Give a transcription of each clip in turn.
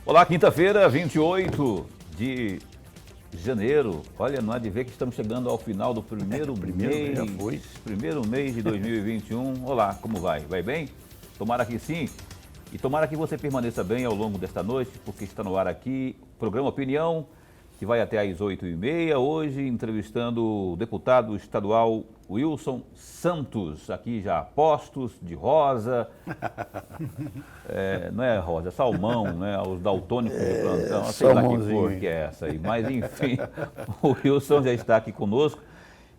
Olá, quinta-feira, 28 de janeiro. Olha, não há de ver que estamos chegando ao final do primeiro mês. Já foi. Primeiro mês de 2021. Olá, como vai? Vai bem? Tomara que sim. E tomara que você permaneça bem ao longo desta noite, porque está no ar aqui o programa Opinião, que vai até às 8h30. Hoje, entrevistando o deputado estadual Wilson Santos, aqui já postos de rosa. Não é rosa, é salmão, né? Os daltônicos de plantão, sei lá que cor que é essa aí. Mas, enfim, o Wilson já está aqui conosco.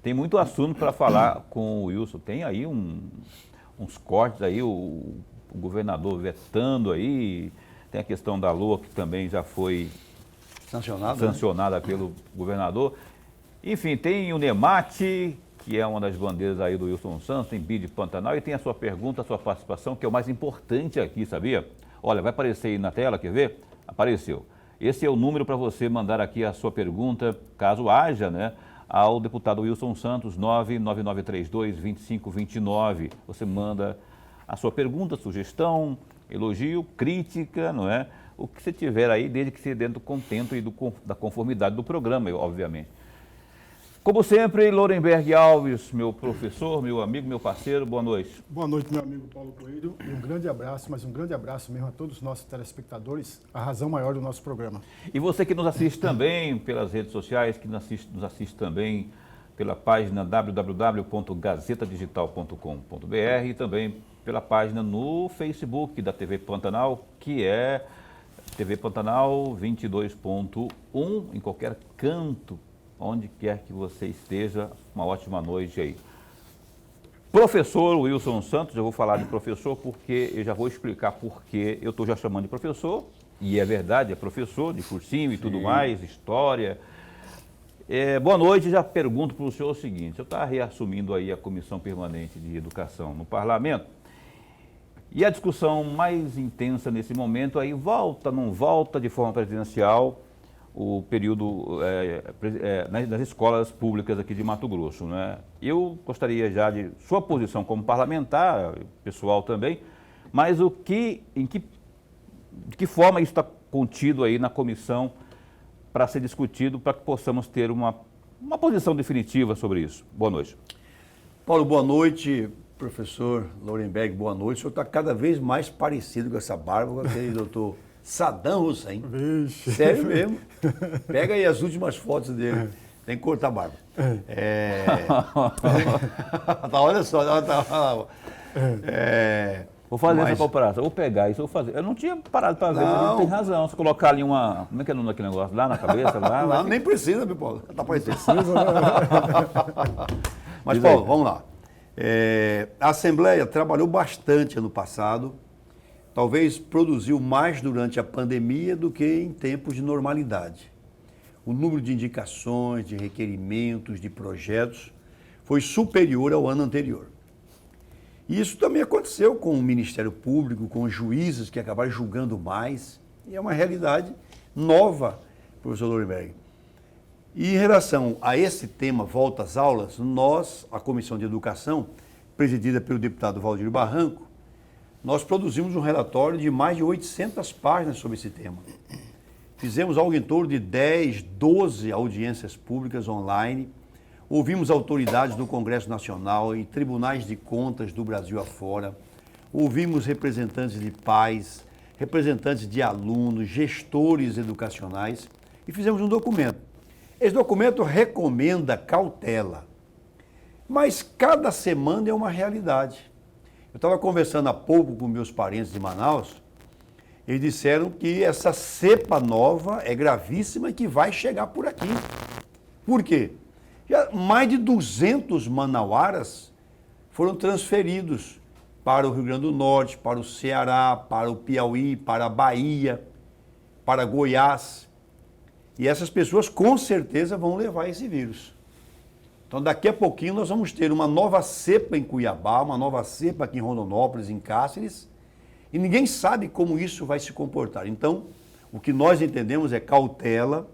Tem muito assunto para falar com o Wilson. Tem aí uns cortes aí, o governador vetando aí. Tem a questão da LOA, que também já foi sancionada pelo governador. Enfim, tem o NEMAT, que é uma das bandeiras aí do Wilson Santos, tem BID Pantanal, e tem a sua pergunta, a sua participação, que é o mais importante aqui, sabia? Olha, vai aparecer aí na tela, quer ver? Apareceu. Esse é o número para você mandar aqui a sua pergunta, caso haja, né? Ao deputado Wilson Santos, 99932-2529. Você manda a sua pergunta, sugestão, elogio, crítica, não é? O que você tiver aí, desde que seja dentro do contento e da conformidade do programa, obviamente. Como sempre, Lorenberg Alves, meu professor, meu amigo, meu parceiro, boa noite. Boa noite, meu amigo Paulo Coelho, e um grande abraço, mas um grande abraço mesmo a todos os nossos telespectadores, a razão maior do nosso programa. E você que nos assiste também pelas redes sociais, que nos assiste também pela página www.gazetadigital.com.br e também pela página no Facebook da TV Pantanal, que é TV Pantanal 22.1, em qualquer canto, onde quer que você esteja. Uma ótima noite aí. Professor Wilson Santos, eu vou falar de professor porque eu já vou explicar porque eu estou já chamando de professor, e é verdade, é professor de cursinho e tudo mais, história. Boa noite, já pergunto para o senhor o seguinte, eu estava reassumindo aí a Comissão Permanente de Educação no Parlamento, e a discussão mais intensa nesse momento aí, volta, não volta de forma presidencial, o período nas escolas públicas aqui de Mato Grosso, né? Eu gostaria já de sua posição como parlamentar, pessoal também, mas de que forma isso está contido aí na comissão para ser discutido, para que possamos ter uma posição definitiva sobre isso. Boa noite. Paulo, boa noite. Professor Lorenberg, boa noite. O senhor está cada vez mais parecido com essa barba, com aquele doutor Saddam Hussein. Vixe. Sério mesmo. Pega aí as últimas fotos dele. Tem que cortar a barba. Olha só. Vou fazer essa comparação. Vou pegar isso, vou fazer. Eu não tinha parado para ver, mas tem razão. Se colocar ali uma... Como é que é o nome daquele negócio? Lá na cabeça? Não, nem precisa, meu Paulo. Tá parecendo. Precisa, né? Mas, Paulo, vamos lá. A Assembleia trabalhou bastante ano passado, talvez produziu mais durante a pandemia do que em tempos de normalidade. O número de indicações, de requerimentos, de projetos foi superior ao ano anterior. E isso também aconteceu com o Ministério Público, com os juízes que acabaram julgando mais, e é uma realidade nova, professor Lorenberg. E em relação a esse tema, volta às aulas, nós, a Comissão de Educação, presidida pelo deputado Valdir Barranco, nós produzimos um relatório de mais de 800 páginas sobre esse tema. Fizemos algo em torno de 10, 12 audiências públicas online, ouvimos autoridades do Congresso Nacional e tribunais de contas do Brasil afora, ouvimos representantes de pais, representantes de alunos, gestores educacionais e fizemos um documento. Esse documento recomenda cautela, mas cada semana é uma realidade. Eu estava conversando há pouco com meus parentes de Manaus, eles disseram que essa cepa nova é gravíssima e que vai chegar por aqui. Por quê? Já mais de 200 manauaras foram transferidos para o Rio Grande do Norte, para o Ceará, para o Piauí, para a Bahia, para Goiás. E essas pessoas com certeza vão levar esse vírus. Então daqui a pouquinho nós vamos ter uma nova cepa em Cuiabá, uma nova cepa aqui em Rondonópolis, em Cáceres, e ninguém sabe como isso vai se comportar. Então, o que nós entendemos é cautela,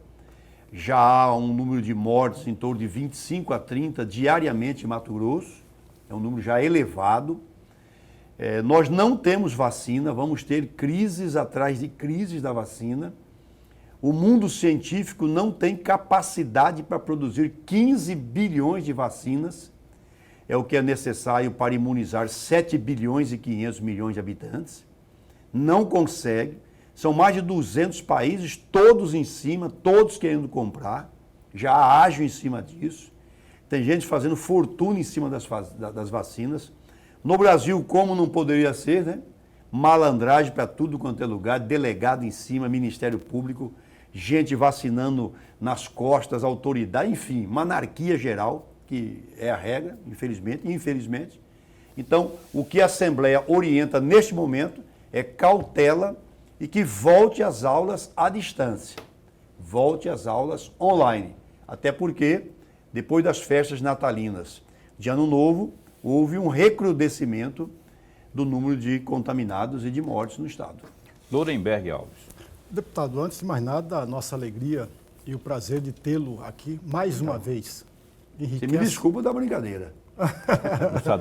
já há um número de mortes em torno de 25 a 30 diariamente em Mato Grosso, é um número já elevado, Nós não temos vacina, vamos ter crises atrás de crises da vacina. O mundo científico não tem capacidade para produzir 15 bilhões de vacinas, é o que é necessário para imunizar 7 bilhões e 500 milhões de habitantes. Não consegue, são mais de 200 países, todos em cima, todos querendo comprar, já agem em cima disso. Tem gente fazendo fortuna em cima das vacinas. No Brasil, como não poderia ser, né? Malandragem para tudo quanto é lugar, delegado em cima, Ministério Público, gente vacinando nas costas, autoridade, enfim, uma anarquia geral, que é a regra, infelizmente e infelizmente. Então, o que a Assembleia orienta neste momento é cautela e que volte às aulas à distância, volte às aulas online. Até porque, depois das festas natalinas de Ano Novo, houve um recrudescimento do número de contaminados e de mortes no estado. Lorenberg Alves. Deputado, antes de mais nada, a nossa alegria e o prazer de tê-lo aqui mais uma vez. Você me desculpa da brincadeira.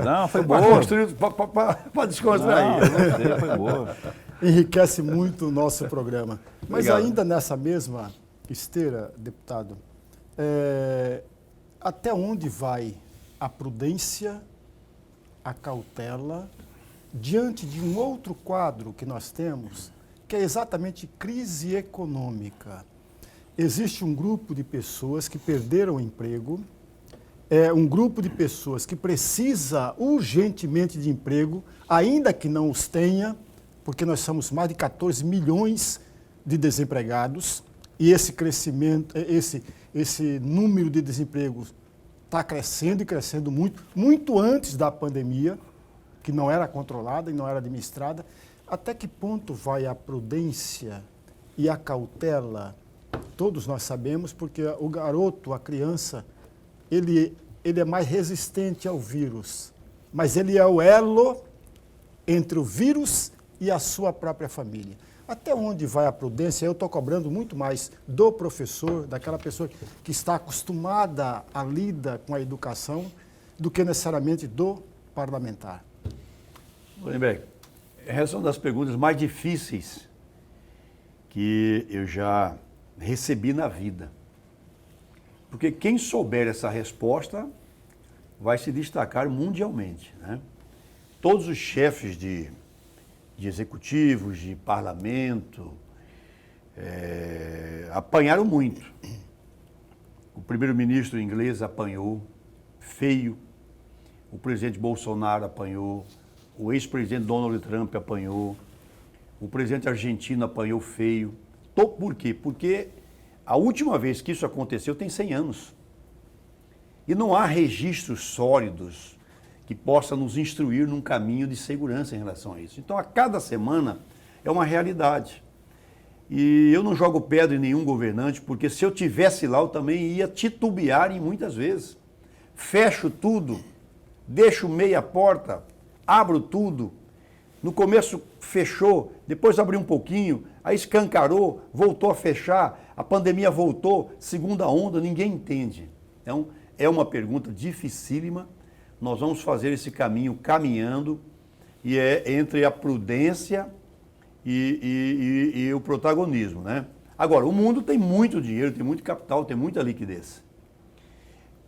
Não, foi Para boa. descontrair. Não, foi boa. Enriquece muito o nosso programa. Mas Obrigado. ainda nessa mesma esteira, deputado, até onde vai a prudência, a cautela, diante de um outro quadro que nós temos, que é exatamente crise econômica? Existe um grupo de pessoas que perderam o emprego, um grupo de pessoas que precisa urgentemente de emprego, ainda que não os tenha, porque nós somos mais de 14 milhões de desempregados e esse crescimento, esse número de desempregos está crescendo e crescendo muito, muito antes da pandemia, que não era controlada e não era administrada. Até que ponto vai a prudência e a cautela? Todos nós sabemos, porque o garoto, a criança, ele é mais resistente ao vírus, mas ele é o elo entre o vírus e a sua própria família. Até onde vai a prudência? Eu estou cobrando muito mais do professor, daquela pessoa que está acostumada a lidar com a educação, do que necessariamente do parlamentar. Lorenberg, essa é uma das perguntas mais difíceis que eu já recebi na vida. Porque quem souber essa resposta vai se destacar mundialmente, né? Todos os chefes de executivos, de parlamento, apanharam muito. O primeiro-ministro inglês apanhou, feio. O presidente Bolsonaro apanhou. O ex-presidente Donald Trump apanhou. O presidente argentino apanhou feio. Por quê? Porque a última vez que isso aconteceu tem 100 anos. E não há registros sólidos que possam nos instruir num caminho de segurança em relação a isso. Então, a cada semana é uma realidade. E eu não jogo pedra em nenhum governante, porque se eu tivesse lá, eu também ia titubear em muitas vezes. Fecho tudo, deixo meia porta, abro tudo. No começo fechou, depois abriu um pouquinho, aí escancarou, voltou a fechar, a pandemia voltou, segunda onda, ninguém entende. Então, é uma pergunta dificílima. Nós vamos fazer esse caminho caminhando, e é entre a prudência e o protagonismo, né? Agora, o mundo tem muito dinheiro, tem muito capital, tem muita liquidez.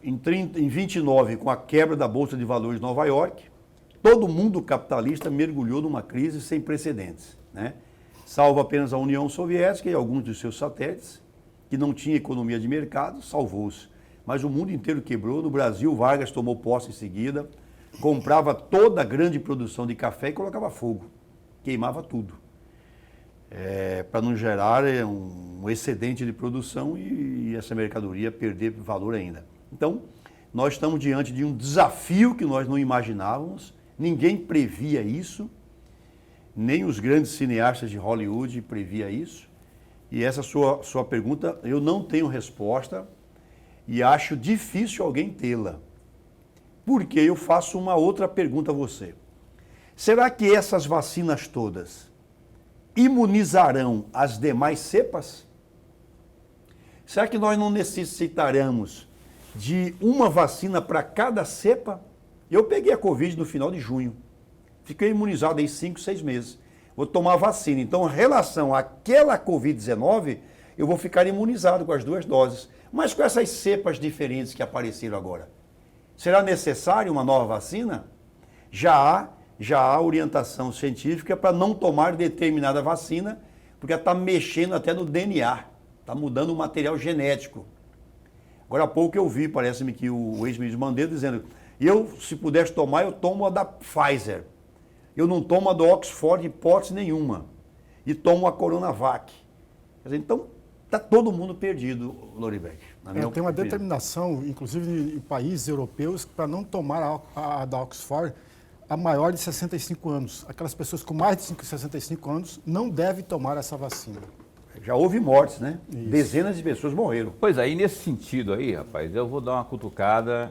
Em 29, com a quebra da Bolsa de Valores de Nova York, todo mundo capitalista mergulhou numa crise sem precedentes, né? Salvo apenas a União Soviética e alguns dos seus satélites, que não tinha economia de mercado, salvou-se. Mas o mundo inteiro quebrou. No Brasil, Vargas tomou posse em seguida, comprava toda a grande produção de café e colocava fogo, queimava tudo, para não gerar um excedente de produção e essa mercadoria perder valor ainda. Então, nós estamos diante de um desafio que nós não imaginávamos, ninguém previa isso, nem os grandes cineastas de Hollywood previa isso. E essa sua pergunta, eu não tenho resposta e acho difícil alguém tê-la. Porque eu faço uma outra pergunta a você. Será que essas vacinas todas imunizarão as demais cepas? Será que nós não necessitaremos de uma vacina para cada cepa? Eu peguei a Covid no final de junho. Fiquei imunizado aí 5, 6 meses. Vou tomar vacina. Então, em relação àquela Covid-19, eu vou ficar imunizado com as 2 doses. Mas com essas cepas diferentes que apareceram agora, será necessário uma nova vacina? Já há orientação científica para não tomar determinada vacina, porque está mexendo até no DNA, está mudando o material genético. Agora há pouco eu vi, parece-me que o ex-ministro Mandetta dizendo, se pudesse tomar, eu tomo a da Pfizer. Eu não tomo a do Oxford, hipótese nenhuma. E tomo a Coronavac. Quer dizer, então, está todo mundo perdido, Loriberg. Tem uma determinação, inclusive em países europeus, para não tomar a da Oxford a maior de 65 anos. Aquelas pessoas com mais de 65 anos não devem tomar essa vacina. Já houve mortes, né? Isso. Dezenas de pessoas morreram. Pois aí, nesse sentido aí, rapaz, eu vou dar uma cutucada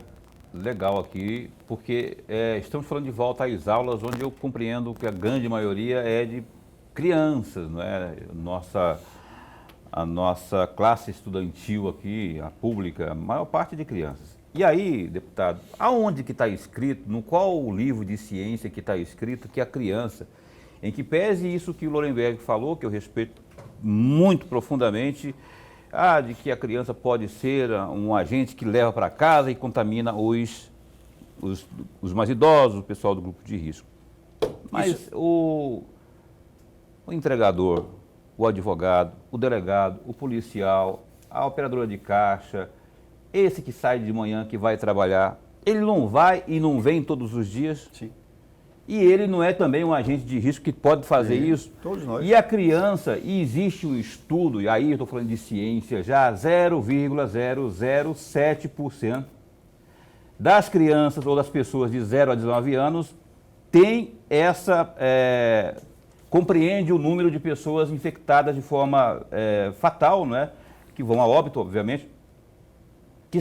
legal aqui, porque estamos falando de volta às aulas, onde eu compreendo que a grande maioria é de crianças, não é? A nossa classe estudantil aqui, a pública, a maior parte de crianças. E aí, deputado, aonde que está escrito, no qual livro de ciência que está escrito que a criança, em que pese isso que o Lorenberg falou, que eu respeito muito profundamente, de que a criança pode ser um agente que leva para casa e contamina os mais idosos, o pessoal do grupo de risco. Mas o entregador, o advogado, o delegado, o policial, a operadora de caixa, esse que sai de manhã, que vai trabalhar, ele não vai e não vem todos os dias? Sim. E ele não é também um agente de risco que pode fazer isso? Todos nós. E a criança, e existe um estudo, e aí eu estou falando de ciência já, 0,007% das crianças ou das pessoas de 0 a 19 anos tem compreende o número de pessoas infectadas de forma fatal, né? Que vão a óbito, obviamente, que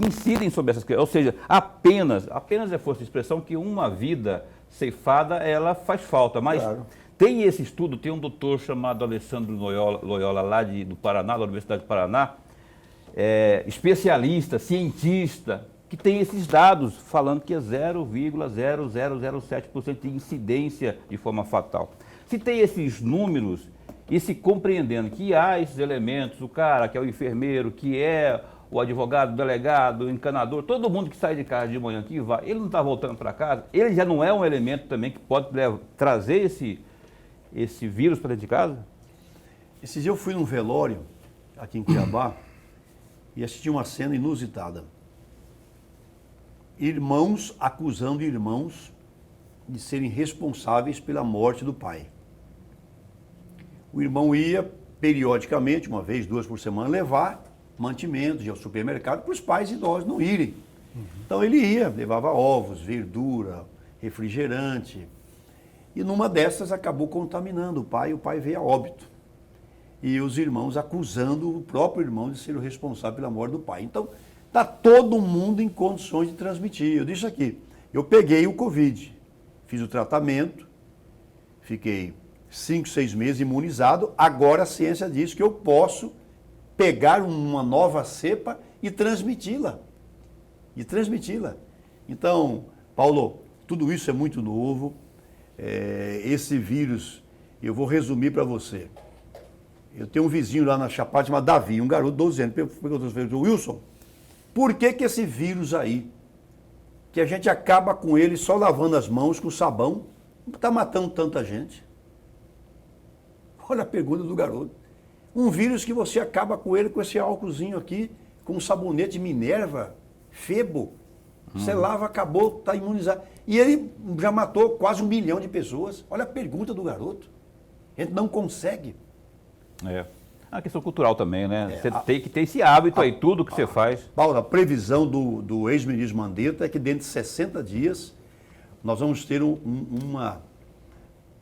incidem sobre essas crianças. Ou seja, apenas é força de expressão que uma vida ceifada, ela faz falta. Mas claro, tem esse estudo, tem um doutor chamado Alessandro Loyola lá do Paraná, da Universidade do Paraná, especialista, cientista, que tem esses dados falando que é 0,0007% de incidência de forma fatal. Se tem esses números e se compreendendo que há esses elementos, o cara que é o enfermeiro, que é o advogado, o delegado, o encanador, todo mundo que sai de casa de manhã que vai, ele não está voltando para casa, ele já não é um elemento também que pode trazer esse vírus para dentro de casa? Esses dias eu fui num velório aqui em Cuiabá e assisti uma cena inusitada. Irmãos acusando irmãos de serem responsáveis pela morte do pai. O irmão ia periodicamente, uma vez, 2 por semana, levar mantimentos ao supermercado para os pais idosos não irem. Então ele ia, levava ovos, verdura, refrigerante. E numa dessas acabou contaminando o pai veio a óbito. E os irmãos acusando o próprio irmão de ser o responsável pela morte do pai. Então, está todo mundo em condições de transmitir. Eu disse aqui, eu peguei o Covid, fiz o tratamento, fiquei 5, 6 meses imunizado, agora a ciência diz que eu posso pegar uma nova cepa e transmiti-la. Então, Paulo, tudo isso é muito novo. Esse vírus, eu vou resumir para você. Eu tenho um vizinho lá na Chapada chamado Davi, um garoto de 12 anos. Perguntou, Wilson, por que esse vírus aí, que a gente acaba com ele só lavando as mãos com sabão, está matando tanta gente? Olha a pergunta do garoto. Um vírus que você acaba com ele com esse álcoolzinho aqui, com um sabonete Minerva, Febo. Você lava, acabou, está imunizado. E ele já matou quase 1 milhão de pessoas. Olha a pergunta do garoto. A gente não consegue. É uma questão cultural também, né? Você tem que ter esse hábito aí, tudo que você faz. Paulo, a previsão do ex-ministro Mandetta é que dentro de 60 dias nós vamos ter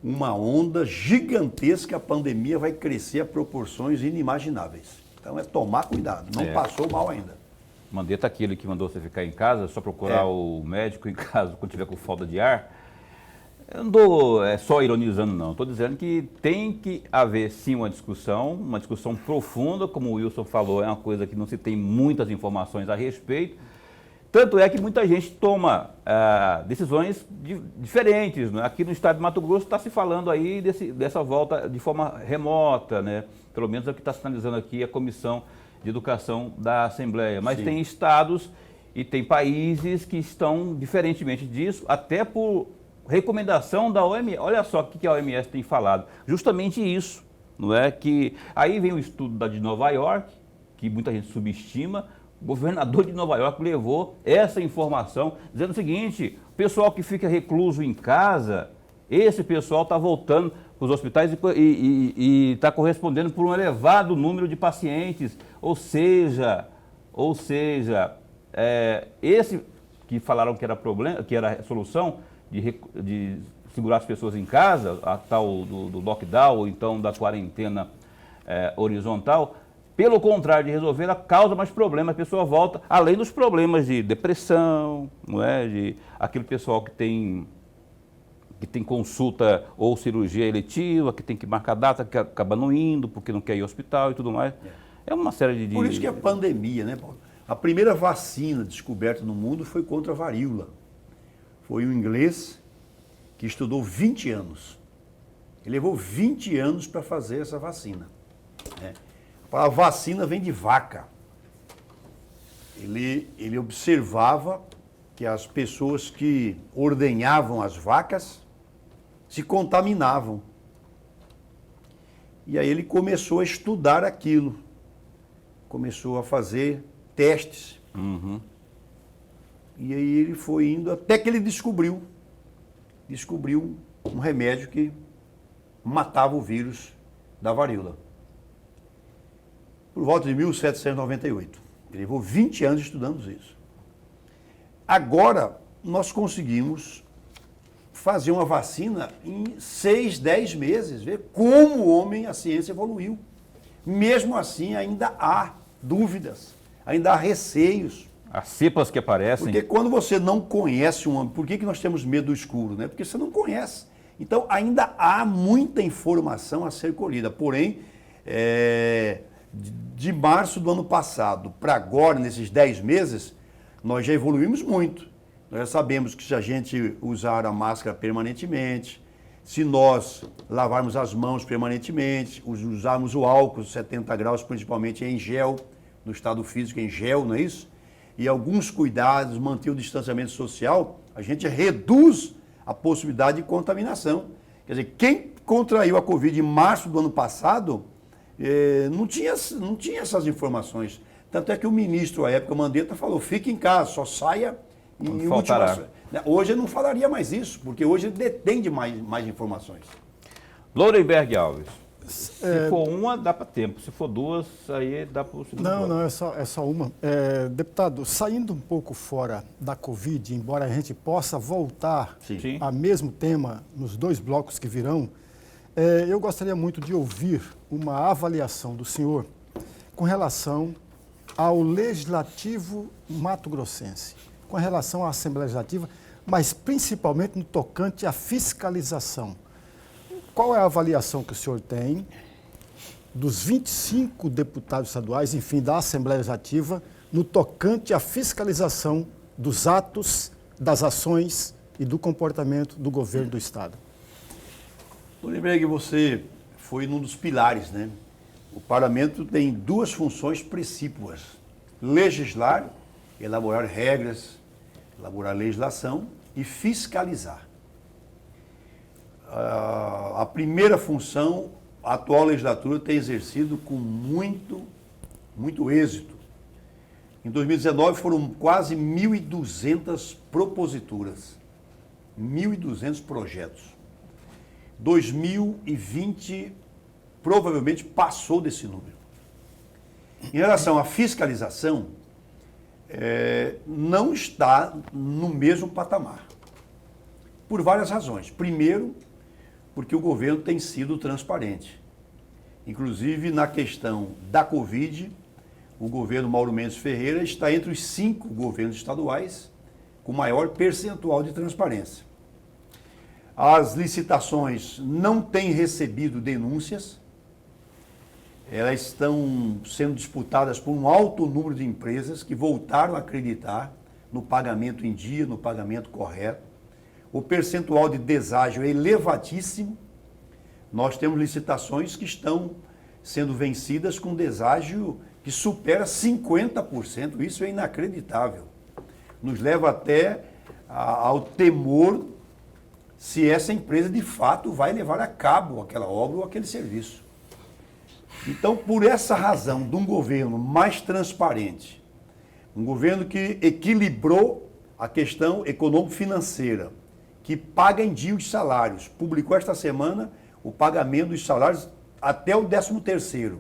uma onda gigantesca, a pandemia vai crescer a proporções inimagináveis. Então é tomar cuidado, não passou mal ainda. Mandetta, aquele que mandou você ficar em casa, só procurar o médico em casa quando tiver com falta de ar. Eu não estou só ironizando, não. Estou dizendo que tem que haver, sim, uma discussão profunda, como o Wilson falou, é uma coisa que não se tem muitas informações a respeito. Tanto é que muita gente toma decisões diferentes, né? Aqui no estado de Mato Grosso está se falando aí dessa volta de forma remota, né? Pelo menos é o que está sinalizando aqui a Comissão de Educação da Assembleia. Mas Sim. tem estados e tem países que estão diferentemente disso, até por recomendação da OMS. Olha só o que a OMS tem falado. Justamente isso, não é? Que aí vem o estudo de Nova York, que muita gente subestima. O governador de Nova York levou essa informação, dizendo o seguinte: o pessoal que fica recluso em casa, esse pessoal está voltando para os hospitais e está correspondendo por um elevado número de pacientes. Ou seja, esse que falaram que era problema, que era a solução de segurar as pessoas em casa, a tal do lockdown ou então da quarentena horizontal, pelo contrário de resolver, ela causa mais problemas. A pessoa volta, além dos problemas de depressão, não é? De aquele pessoal que tem consulta ou cirurgia eletiva, que tem que marcar data, que acaba não indo porque não quer ir ao hospital e tudo mais. É uma série de... Por isso que a pandemia, né, Paulo? A primeira vacina descoberta no mundo foi contra a varíola. Foi um inglês que estudou 20 anos. Ele levou 20 anos para fazer essa vacina, né? A vacina vem de vaca. Ele observava que as pessoas que ordenhavam as vacas se contaminavam. E aí ele começou a estudar aquilo. Começou a fazer testes. Uhum. E aí ele foi indo até que ele descobriu um remédio que matava o vírus da varíola. Por volta de 1798. Ele levou 20 anos estudando isso. Agora, nós conseguimos fazer uma vacina em 6, 10 meses. Ver como o homem, a ciência evoluiu. Mesmo assim, ainda há dúvidas, ainda há receios. As cepas que aparecem... Porque quando você não conhece um homem, por que nós temos medo do escuro, né? Porque você não conhece. Então, ainda há muita informação a ser colhida. Porém, de março do ano passado para agora, nesses 10 meses, nós já evoluímos muito. Nós já sabemos que se a gente usar a máscara permanentemente, se nós lavarmos as mãos permanentemente, usarmos o álcool 70 graus, principalmente em gel, no estado físico em gel, não é isso? E alguns cuidados, manter o distanciamento social, a gente reduz a possibilidade de contaminação. Quer dizer, quem contraiu a Covid em março do ano passado... não tinha essas informações. Tanto é que o ministro, à época, Mandetta, falou: fique em casa, só saia em última... Hoje ele não falaria mais isso, porque hoje ele detém de mais informações. Lourenberg Alves, se for uma, dá para tempo. Se for duas, aí dá para o segundo. Não, é só uma. Deputado, saindo um pouco fora da Covid, embora a gente possa voltar Sim. ao mesmo tema nos 2 blocos que virão, eu gostaria muito de ouvir uma avaliação do senhor com relação ao Legislativo mato-grossense, com relação à Assembleia Legislativa, mas principalmente no tocante à fiscalização. Qual é a avaliação que o senhor tem dos 25 deputados estaduais, enfim, da Assembleia Legislativa, no tocante à fiscalização dos atos, das ações e do comportamento do governo do Estado? Lourenberg, você foi um dos pilares, né? O parlamento tem 2 funções precípuas: legislar, elaborar regras, elaborar legislação, e fiscalizar. A primeira função, a atual legislatura tem exercido com muito êxito. Em 2019 foram quase 1.200 proposituras, 1.200 projetos. 2020 provavelmente passou desse número. Em relação à fiscalização, não está no mesmo patamar, por várias razões. Primeiro, porque o governo tem sido transparente. Inclusive, na questão da Covid, o governo Mauro Mendes Ferreira está entre os 5 governos estaduais com maior percentual de transparência. As licitações não têm recebido denúncias, elas estão sendo disputadas por um alto número de empresas que voltaram a acreditar no pagamento em dia, no pagamento correto. O percentual de deságio é elevadíssimo. Nós temos licitações que estão sendo vencidas com deságio que supera 50%. Isso é inacreditável. Nos leva até ao temor se essa empresa de fato vai levar a cabo aquela obra ou aquele serviço. Então, por essa razão de um governo mais transparente, um governo que equilibrou a questão econômico-financeira, que paga em dia os salários, publicou esta semana o pagamento dos salários até o 13º.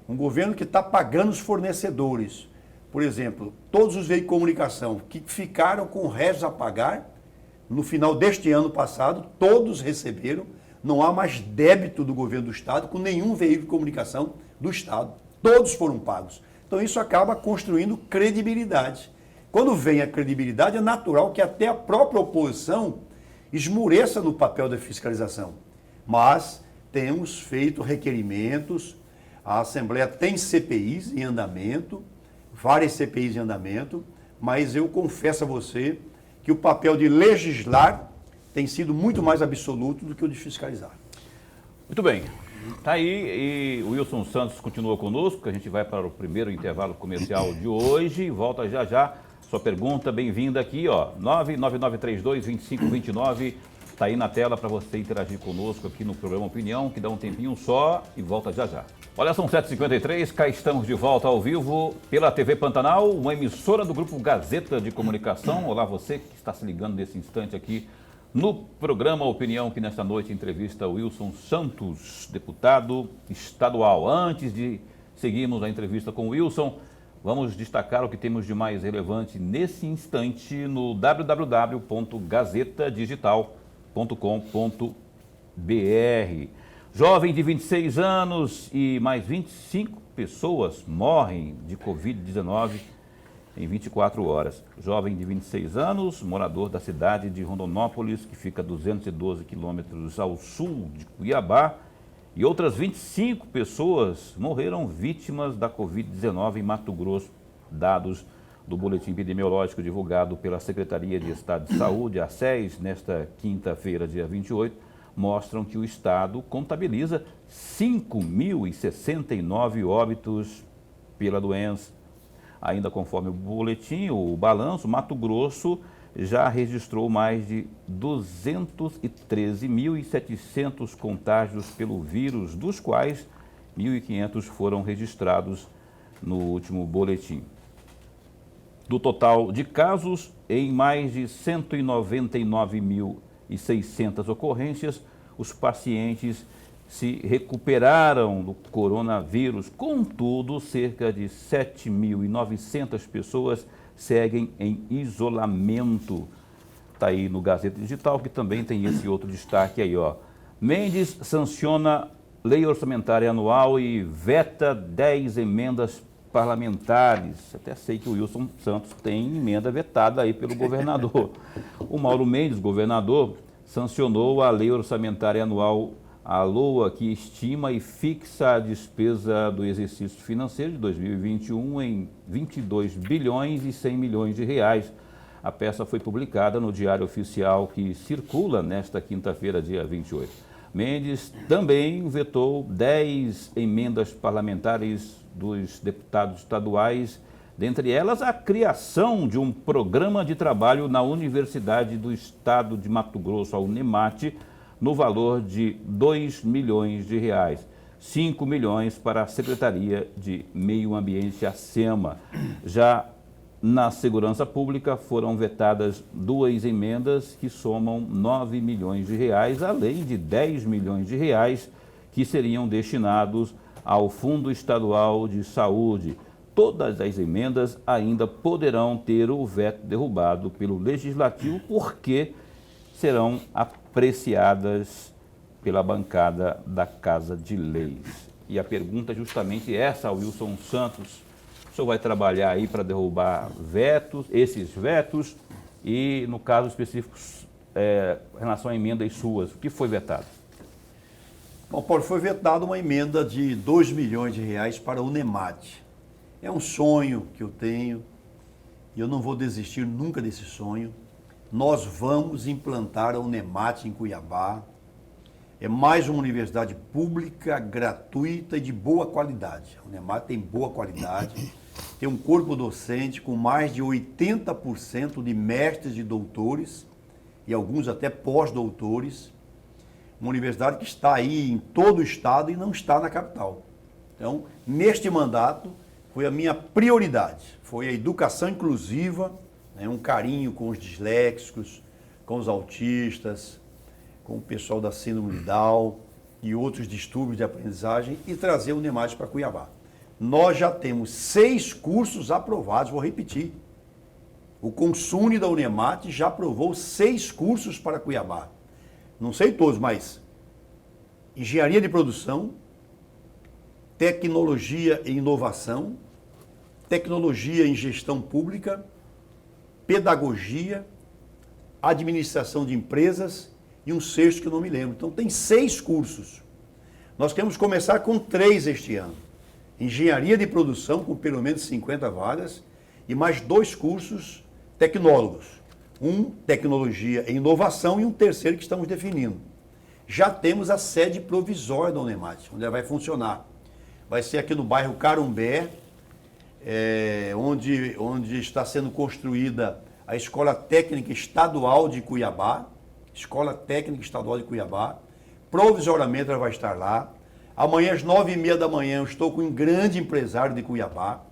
Um governo que está pagando os fornecedores. Por exemplo, todos os veículos de comunicação que ficaram com restos a pagar, no final deste ano passado, todos receberam. Não há mais débito do governo do Estado com nenhum veículo de comunicação do Estado. Todos foram pagos. Então isso acaba construindo credibilidade. Quando vem a credibilidade, é natural que até a própria oposição esmoreça no papel da fiscalização. Mas temos feito requerimentos, a Assembleia tem CPIs em andamento, várias CPIs em andamento, mas eu confesso a você que o papel de legislar tem sido muito mais absoluto do que o de fiscalizar. Muito bem. Tá aí, e o Wilson Santos continua conosco, que a gente vai para o primeiro intervalo comercial de hoje. Volta já já. Sua pergunta, bem-vinda aqui, ó, 99932-2529. Está aí na tela para você interagir conosco aqui no programa Opinião, que dá um tempinho só e volta já já. Olha, são 7h53, cá estamos de volta ao vivo pela TV Pantanal, uma emissora do Grupo Gazeta de Comunicação. Olá, você que está se ligando nesse instante aqui no programa Opinião, que nesta noite entrevista o Wilson Santos, deputado estadual. Antes de seguirmos a entrevista com o Wilson, vamos destacar o que temos de mais relevante nesse instante no www.gazetadigital.com.br. Jovem de 26 anos e mais 25 pessoas morrem de Covid-19 em 24 horas. Jovem de 26 anos, morador da cidade de Rondonópolis, que fica a 212 quilômetros ao sul de Cuiabá, e outras 25 pessoas morreram vítimas da Covid-19 em Mato Grosso. Dados do boletim epidemiológico divulgado pela Secretaria de Estado de Saúde, a SES, nesta quinta-feira, dia 28, mostram que o Estado contabiliza 5.069 óbitos pela doença. Ainda conforme o boletim, o balanço, Mato Grosso já registrou mais de 213.700 contágios pelo vírus, dos quais 1.500 foram registrados no último boletim. Do total de casos, em mais de 199.600 ocorrências, os pacientes se recuperaram do coronavírus. Contudo, cerca de 7.900 pessoas seguem em isolamento. Está aí no Gazeta Digital, que também tem esse outro destaque aí, ó. Mendes sanciona lei orçamentária anual e veta 10 emendas parlamentares. Até sei que o Wilson Santos tem emenda vetada aí pelo governador. O Mauro Mendes, governador, sancionou a lei orçamentária anual, a LOA, que estima e fixa a despesa do exercício financeiro de 2021 em 22 bilhões e 100 milhões de reais. A peça foi publicada no Diário Oficial, que circula nesta quinta-feira, dia 28. Mendes também vetou 10 emendas parlamentares dos deputados estaduais, dentre elas a criação de um programa de trabalho na Universidade do Estado de Mato Grosso, a Unemate, no valor de 2 milhões de reais. 5 milhões para a Secretaria de Meio Ambiente, a SEMA. Já na Segurança Pública foram vetadas 2 emendas que somam 9 milhões de reais, além de 10 milhões de reais que seriam destinados ao Fundo Estadual de Saúde. Todas as emendas ainda poderão ter o veto derrubado pelo Legislativo, porque serão apreciadas pela bancada da Casa de Leis. E a pergunta é justamente essa, Wilson Santos. O senhor vai trabalhar aí para derrubar vetos, esses vetos, e no caso específico, em relação a emendas suas, o que foi vetado? Bom, Paulo, foi vetada uma emenda de 2 milhões de reais para a Unemate. É um sonho que eu tenho e eu não vou desistir nunca desse sonho. Nós vamos implantar a Unemat em Cuiabá. É mais uma universidade pública, gratuita e de boa qualidade. A Unemat tem boa qualidade, tem um corpo docente com mais de 80% de mestres e doutores, e alguns até pós-doutores. Uma universidade que está aí em todo o estado e não está na capital. Então, neste mandato, foi a minha prioridade. Foi a educação inclusiva, né, um carinho com os disléxicos, com os autistas, com o pessoal da síndrome de Down e outros distúrbios de aprendizagem e trazer o Unemat para Cuiabá. Nós já temos 6 cursos aprovados, vou repetir. O Consune da Unemat já aprovou 6 cursos para Cuiabá. Não sei todos, mas engenharia de produção, tecnologia e inovação, tecnologia em gestão pública, pedagogia, administração de empresas e um sexto que eu não me lembro. Então tem 6 cursos. Nós queremos começar com 3 este ano. Engenharia de produção com pelo menos 50 vagas e mais 2 cursos tecnólogos. Um, tecnologia e inovação, e um terceiro que estamos definindo. Já temos a sede provisória da Unemat, onde ela vai funcionar. Vai ser aqui no bairro Carumbé, onde está sendo construída a Escola Técnica Estadual de Cuiabá. Escola Técnica Estadual de Cuiabá. Provisoriamente ela vai estar lá. Amanhã às 9h30 da manhã eu estou com um grande empresário de Cuiabá.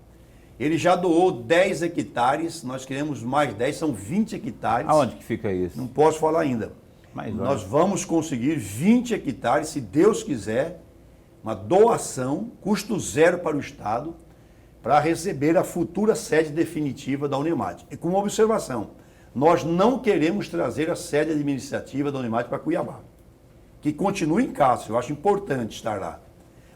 Ele já doou 10 hectares, nós queremos mais 10, são 20 hectares. Aonde que fica isso? Não posso falar ainda. Mas, nós vamos conseguir 20 hectares, se Deus quiser, uma doação, custo zero para o Estado, para receber a futura sede definitiva da Unemat. E com uma observação, nós não queremos trazer a sede administrativa da Unemat para Cuiabá, que continue em Castro, eu acho importante estar lá.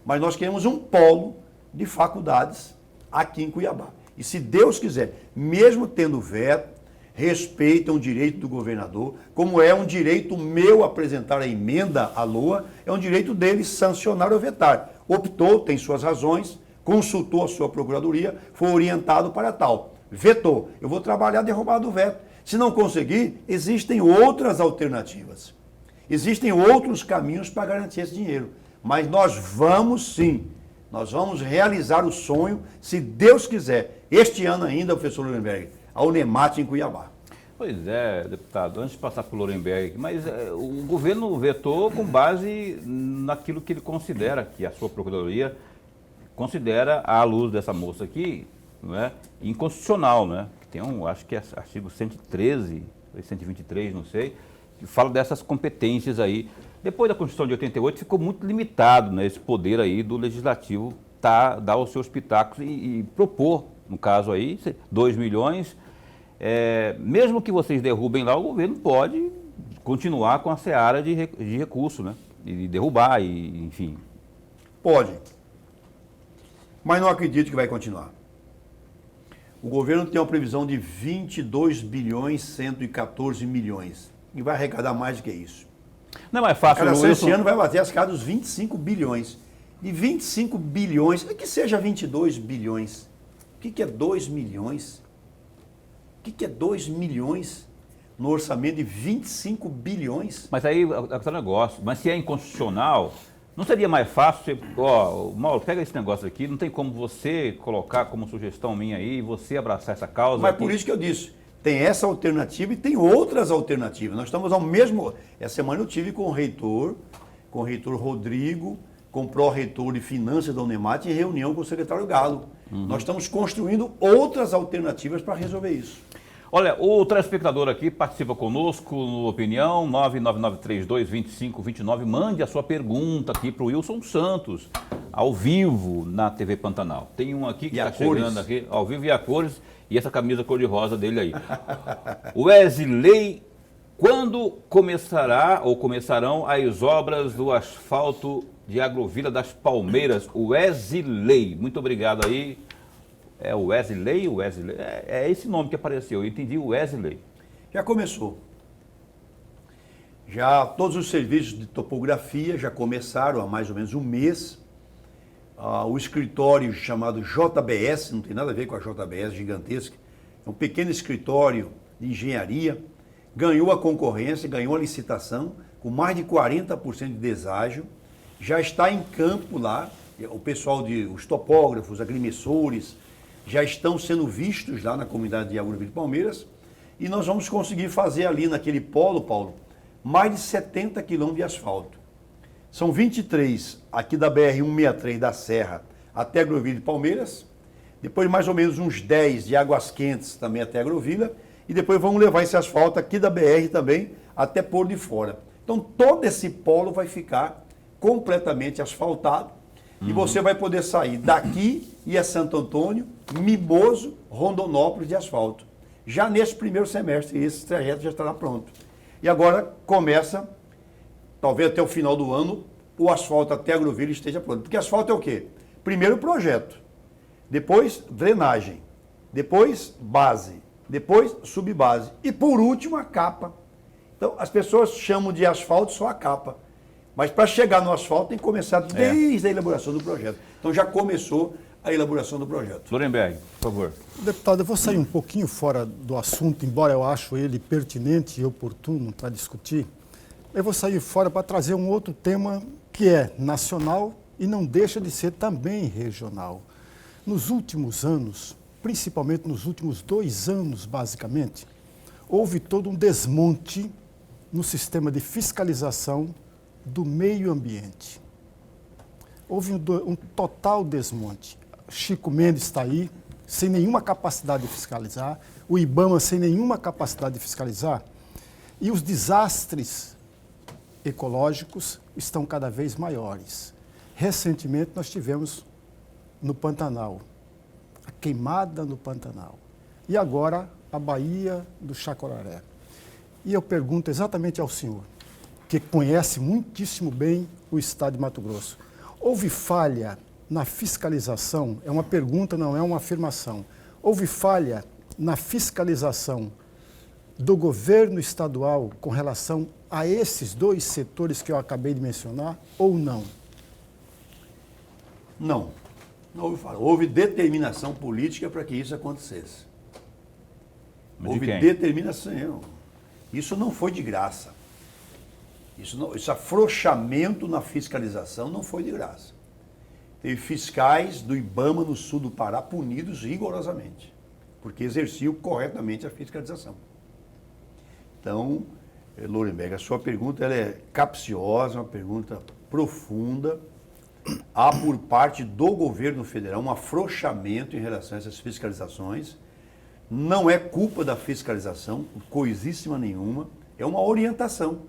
Mas nós queremos um polo de faculdades aqui em Cuiabá. E se Deus quiser, mesmo tendo veto, respeitam o direito do governador, como é um direito meu apresentar a emenda à LOA, é um direito dele sancionar ou vetar. Optou, tem suas razões, consultou a sua procuradoria, foi orientado para tal. Vetou. Eu vou trabalhar derrubado do veto. Se não conseguir, existem outras alternativas. Existem outros caminhos para garantir esse dinheiro. Mas nós vamos sim. Nós vamos realizar o sonho, se Deus quiser, este ano ainda, professor Lorenberg, a Unemat em Cuiabá. Pois é, deputado, antes de passar para o Lorenberg, mas o governo vetou com base naquilo que ele considera, que a sua procuradoria considera, à luz dessa moça aqui, não é, inconstitucional, né? Tem acho que é artigo 113, 123, não sei, que fala dessas competências aí. Depois da Constituição de 88 ficou muito limitado, né, esse poder aí do Legislativo dar os seus pitacos e propor, no caso aí, 2 milhões. Mesmo que vocês derrubem lá, o governo pode continuar com a seara de recurso, né? E derrubar, enfim. Pode. Mas não acredito que vai continuar. O governo tem uma previsão de 22 bilhões 114 milhões. E vai arrecadar mais do que isso. Não é mais fácil, Wilson. Esse ano vai bater as casas dos 25 bilhões. De 25 bilhões, que seja 22 bilhões. O que é 2 milhões? O que é 2 milhões no orçamento de 25 bilhões? Mas aí é o negócio. Mas se é inconstitucional, não seria mais fácil, Mauro, pega esse negócio aqui, não tem como você colocar como sugestão minha aí, você abraçar essa causa. Mas por isso que eu disse, tem essa alternativa e tem outras alternativas. Nós estamos ao mesmo... Essa semana eu tive com o reitor Rodrigo, com o pró-reitor de Finanças da Unemat, em reunião com o secretário Galo. Nós estamos construindo outras alternativas para resolver isso. Olha, o telespectador aqui participa conosco no Opinião, 999322529. Mande a sua pergunta aqui para o Wilson Santos, ao vivo na TV Pantanal. Tem um aqui que está chegando aqui, ao vivo e a cores, e essa camisa cor-de-rosa dele aí. Wesley, quando começará ou começarão as obras do asfalto de Agrovila das Palmeiras? Wesley, muito obrigado aí. É o Wesley? É esse nome que apareceu, eu entendi, o Wesley. Já começou. Já todos os serviços de topografia já começaram há mais ou menos um mês. O escritório chamado JBS, não tem nada a ver com a JBS gigantesca, é um pequeno escritório de engenharia, ganhou a concorrência, ganhou a licitação, com mais de 40% de deságio, já está em campo lá, o pessoal os topógrafos, agrimensores, já estão sendo vistos lá na comunidade de Agroville Palmeiras, e nós vamos conseguir fazer ali naquele polo, Paulo, mais de 70 quilômetros de asfalto. São 23 aqui da BR-163 da Serra até Agroville Palmeiras, depois mais ou menos uns 10 de Águas Quentes também até Agroville, e depois vamos levar esse asfalto aqui da BR também até Pôr de Fora. Então todo esse polo vai ficar completamente asfaltado e você vai poder sair daqui e a Santo Antônio, Mimoso, Rondonópolis de asfalto. Já nesse primeiro semestre, esse trajeto já estará pronto. E agora começa, talvez até o final do ano, o asfalto até Agroville esteja pronto. Porque asfalto é o quê? Primeiro projeto, depois drenagem, depois base, depois subbase e por último a capa. Então as pessoas chamam de asfalto só a capa. Mas para chegar no asfalto tem que começar desde a elaboração do projeto. Então já começou a elaboração do projeto. Lorenberg, por favor. Deputado, eu vou sair um pouquinho fora do assunto, embora eu acho ele pertinente e oportuno para discutir. Eu vou sair fora para trazer um outro tema que é nacional e não deixa de ser também regional. Nos últimos anos, principalmente nos últimos 2 anos, basicamente, houve todo um desmonte no sistema de fiscalização do meio ambiente. Houve um total desmonte. Chico Mendes está aí, sem nenhuma capacidade de fiscalizar, o IBAMA sem nenhuma capacidade de fiscalizar, e os desastres ecológicos estão cada vez maiores. Recentemente nós tivemos no Pantanal, a queimada no Pantanal, e agora a Baía do Chacoraré. E eu pergunto exatamente ao senhor, que conhece muitíssimo bem o estado de Mato Grosso. Houve falha na fiscalização? É uma pergunta, não é uma afirmação. Houve falha na fiscalização do governo estadual com relação a esses 2 setores que eu acabei de mencionar ou não? Não. Não houve falha. Houve determinação política para que isso acontecesse. Houve determinação. Isso não foi de graça. Esse afrouxamento na fiscalização não foi de graça. Teve fiscais do IBAMA no sul do Pará punidos rigorosamente, porque exerciam corretamente a fiscalização. Então, Lorenberg, a sua pergunta ela é capciosa, uma pergunta profunda. Há por parte do governo federal um afrouxamento em relação a essas fiscalizações. Não é culpa da fiscalização, coisíssima nenhuma, é uma orientação.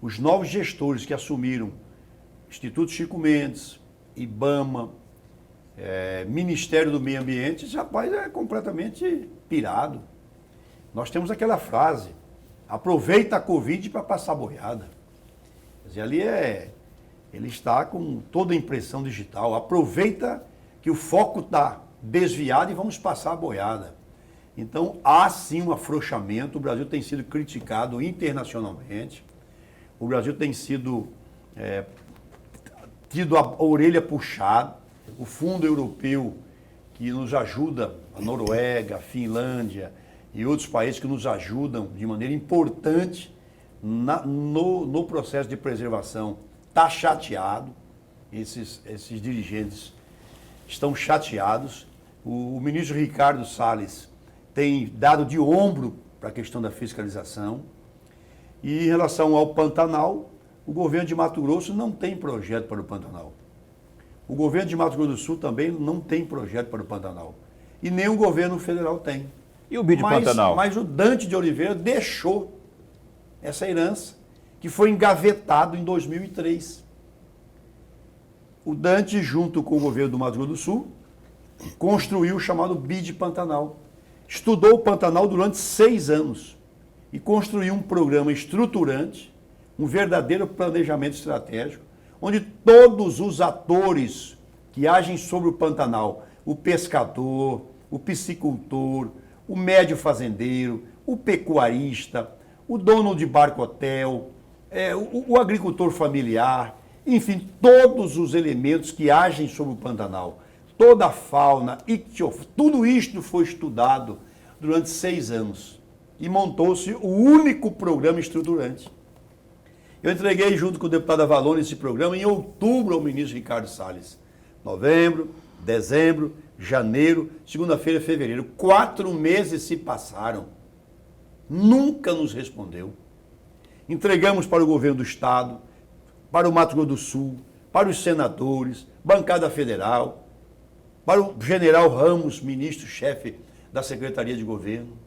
Os novos gestores que assumiram Instituto Chico Mendes, IBAMA, Ministério do Meio Ambiente, esse rapaz é completamente pirado. Nós temos aquela frase, aproveita a Covid para passar boiada. Quer dizer, ali ele está com toda a impressão digital, aproveita que o foco está desviado e vamos passar a boiada. Então, há sim um afrouxamento, o Brasil tem sido criticado internacionalmente, o Brasil tem sido tido a orelha puxada, o Fundo Europeu que nos ajuda, a Noruega, a Finlândia e outros países que nos ajudam de maneira importante no processo de preservação, está chateado, esses dirigentes estão chateados. O ministro Ricardo Salles tem dado de ombro para a questão da fiscalização. E em relação ao Pantanal, o governo de Mato Grosso não tem projeto para o Pantanal. O governo de Mato Grosso do Sul também não tem projeto para o Pantanal. E nem o governo federal tem. E o BID Pantanal? Mas o Dante de Oliveira deixou essa herança, que foi engavetado em 2003. O Dante, junto com o governo do Mato Grosso do Sul, construiu o chamado BID Pantanal. Estudou o Pantanal durante 6 anos e construiu um programa estruturante, um verdadeiro planejamento estratégico, onde todos os atores que agem sobre o Pantanal, o pescador, o piscicultor, o médio fazendeiro, o pecuarista, o dono de barco-hotel, o agricultor familiar, enfim, todos os elementos que agem sobre o Pantanal, toda a fauna, tudo isto foi estudado durante 6 anos. E montou-se o único programa estruturante. Eu entreguei junto com o deputado Avalone esse programa em outubro ao ministro Ricardo Salles. Novembro, dezembro, janeiro, segunda-feira, fevereiro. 4 meses se passaram. Nunca nos respondeu. Entregamos para o governo do Estado, para o Mato Grosso do Sul, para os senadores, bancada federal, para o general Ramos, ministro-chefe da Secretaria de Governo.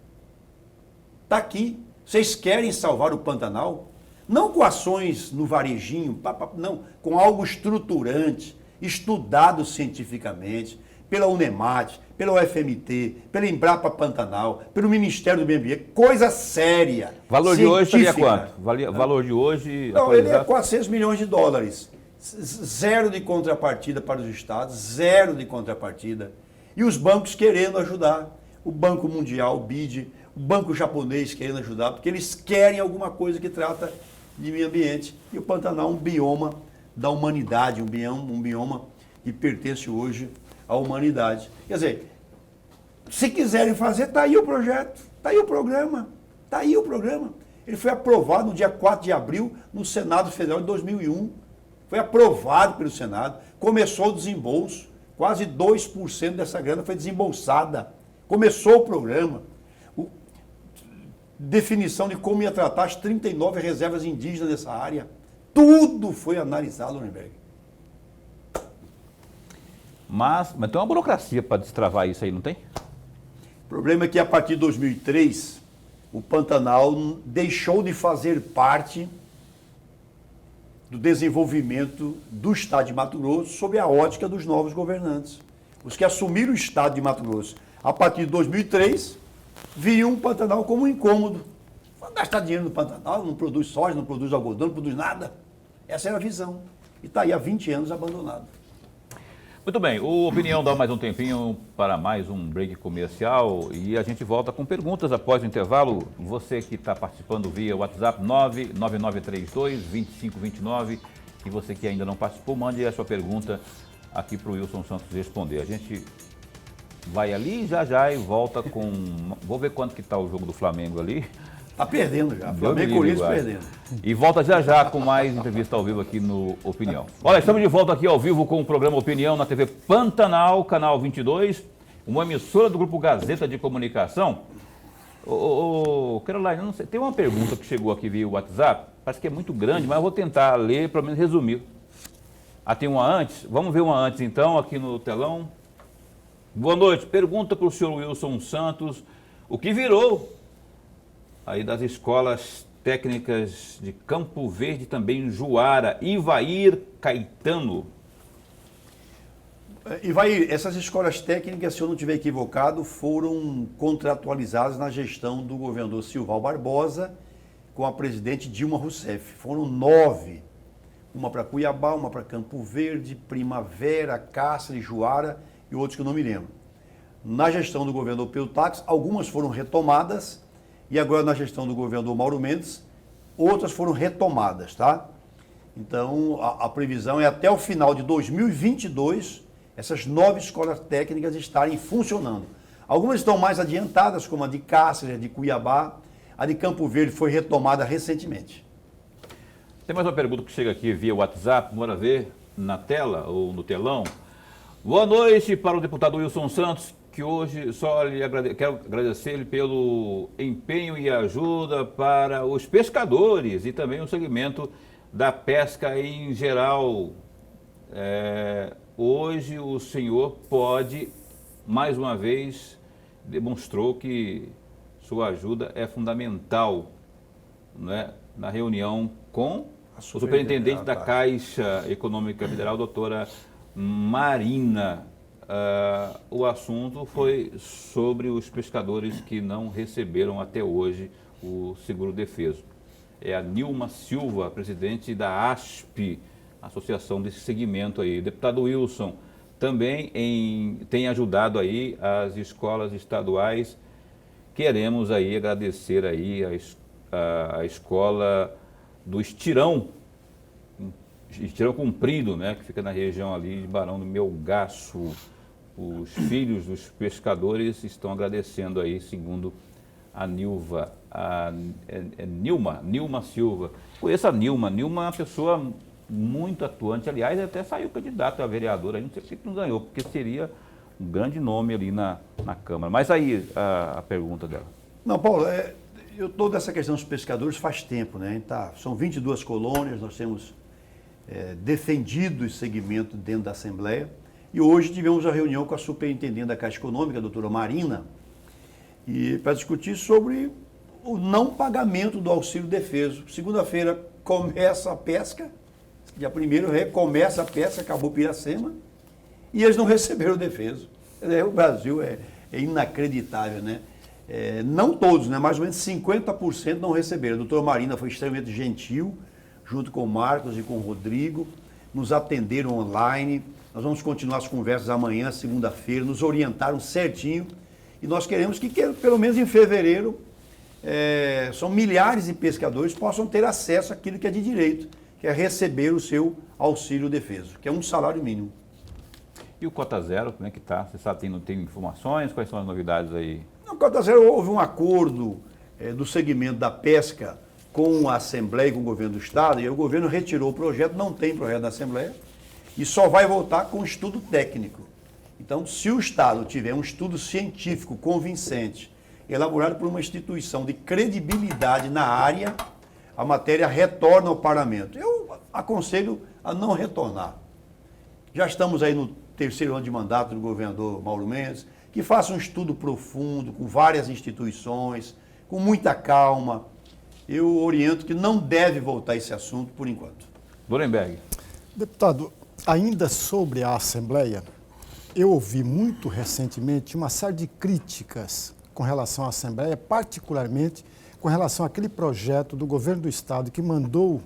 Está aqui. Vocês querem salvar o Pantanal? Não com ações no varejinho, não, com algo estruturante, estudado cientificamente, pela Unemat, pela UFMT, pela Embrapa Pantanal, pelo Ministério do Meio Ambiente, coisa séria. Valor de hoje seria quanto? Valor de hoje... Não, ele é 400 milhões de dólares. Zero de contrapartida para os estados, zero de contrapartida. E os bancos querendo ajudar. O Banco Mundial, o BID, o Banco Japonês querendo ajudar, porque eles querem alguma coisa que trata de meio ambiente. E o Pantanal é um bioma da humanidade, um bioma que pertence hoje à humanidade. Quer dizer, se quiserem fazer, está aí o projeto, está aí o programa, está aí o programa. Ele foi aprovado no dia 4 de abril no Senado Federal de 2001. Foi aprovado pelo Senado, começou o desembolso, quase 2% dessa grana foi desembolsada. Começou o programa. Definição de como ia tratar as 39 reservas indígenas nessa área. Tudo foi analisado, Nuremberg. Mas tem uma burocracia para destravar isso aí, não tem? O problema é que a partir de 2003, o Pantanal deixou de fazer parte do desenvolvimento do Estado de Mato Grosso sob a ótica dos novos governantes. Os que assumiram o Estado de Mato Grosso a partir de 2003 viam o Pantanal como um incômodo. Vai gastar dinheiro no Pantanal, não produz soja, não produz algodão, não produz nada. Essa era a visão. E está aí há 20 anos abandonado. Muito bem, o Opinião dá mais um tempinho para mais um break comercial e a gente volta com perguntas após o intervalo. Você que está participando via WhatsApp 99932-2529 e você que ainda não participou, mande a sua pergunta aqui para o Wilson Santos responder. A gente vai ali já e volta com... Vou ver quanto que está o jogo do Flamengo ali. Está perdendo já, Flamengo e Corinthians perdendo. E volta já com mais entrevista ao vivo aqui no Opinião. Olha, estamos de volta aqui ao vivo com o programa Opinião na TV Pantanal, canal 22, uma emissora do Grupo Gazeta de Comunicação. Caroline, não sei, tem uma pergunta que chegou aqui via WhatsApp, parece que é muito grande, mas eu vou tentar ler, pelo menos resumir. Tem uma antes? Vamos ver uma antes então, aqui no telão. Boa noite, pergunta para o senhor Wilson Santos, o que virou aí das escolas técnicas de Campo Verde, também Juara, Ivair Caetano. Ivair, essas escolas técnicas, se eu não estiver equivocado, foram contratualizadas na gestão do governador Silval Barbosa com a presidente Dilma Rousseff. Foram 9. Uma para Cuiabá, uma para Campo Verde, Primavera, Cáceres, Juara e outros que eu não me lembro. Na gestão do governador Pedro Táxi, algumas foram retomadas. E agora na gestão do governador Mauro Mendes, outras foram retomadas, tá? Então, a previsão é até o final de 2022, essas 9 escolas técnicas estarem funcionando. Algumas estão mais adiantadas, como a de Cáceres, a de Cuiabá, a de Campo Verde foi retomada recentemente. Tem mais uma pergunta que chega aqui via WhatsApp, bora ver na tela ou no telão. Boa noite para o deputado Wilson Santos, que hoje só quero agradecer-lhe pelo empenho e ajuda para os pescadores e também o segmento da pesca em geral. Hoje o senhor pode, mais uma vez, demonstrou que sua ajuda é fundamental, né, na reunião com o superintendente da Caixa Econômica Federal, doutora Marina. O assunto foi sobre os pescadores que não receberam até hoje o seguro-defeso. É a Nilma Silva, presidente da ASP, associação desse segmento aí. Deputado Wilson, também tem ajudado aí as escolas estaduais. Queremos aí agradecer aí a escola do Estirão Comprido, né, que fica na região ali de Barão do Melgaço. os filhos dos pescadores estão agradecendo aí, segundo a Nilva, Nilma Silva. Conheço a Nilma é uma pessoa muito atuante, aliás, até saiu candidato a vereadora, não sei por que não ganhou, porque seria um grande nome ali na Câmara. Mas aí a pergunta dela. Não, Paulo, eu estou dessa questão dos pescadores faz tempo, né? Tá, são 22 colônias, nós temos defendido esse segmento dentro da Assembleia. E hoje tivemos a reunião com a superintendente da Caixa Econômica, a doutora Marina, para discutir sobre o não pagamento do auxílio defeso. Segunda-feira começa a pesca, dia 1º recomeça a pesca, acabou Piracema, e eles não receberam o defeso. O Brasil é inacreditável, né? Não todos, né? Mais ou menos 50% não receberam. A doutora Marina foi extremamente gentil, junto com o Marcos e com o Rodrigo, nos atenderam online. Nós vamos continuar as conversas amanhã, segunda-feira, nos orientaram certinho. E nós queremos que pelo menos em fevereiro, são milhares de pescadores possam ter acesso àquilo que é de direito, que é receber o seu auxílio defeso, que é um salário mínimo. E o Cota Zero, como é que está? Você sabe, tem informações? Quais são as novidades aí? No Cota Zero houve um acordo do segmento da pesca com a Assembleia e com o governo do Estado, e o governo retirou o projeto, não tem projeto da Assembleia, e só vai voltar com estudo técnico. Então, se o Estado tiver um estudo científico convincente, elaborado por uma instituição de credibilidade na área, a matéria retorna ao parlamento. Eu aconselho a não retornar. Já estamos aí no 3º ano de mandato do governador Mauro Mendes, que faça um estudo profundo, com várias instituições, com muita calma. Eu oriento que não deve voltar esse assunto por enquanto. Durenberg. Deputado, ainda sobre a Assembleia, eu ouvi muito recentemente uma série de críticas com relação à Assembleia, particularmente com relação àquele projeto do governo do Estado que mandou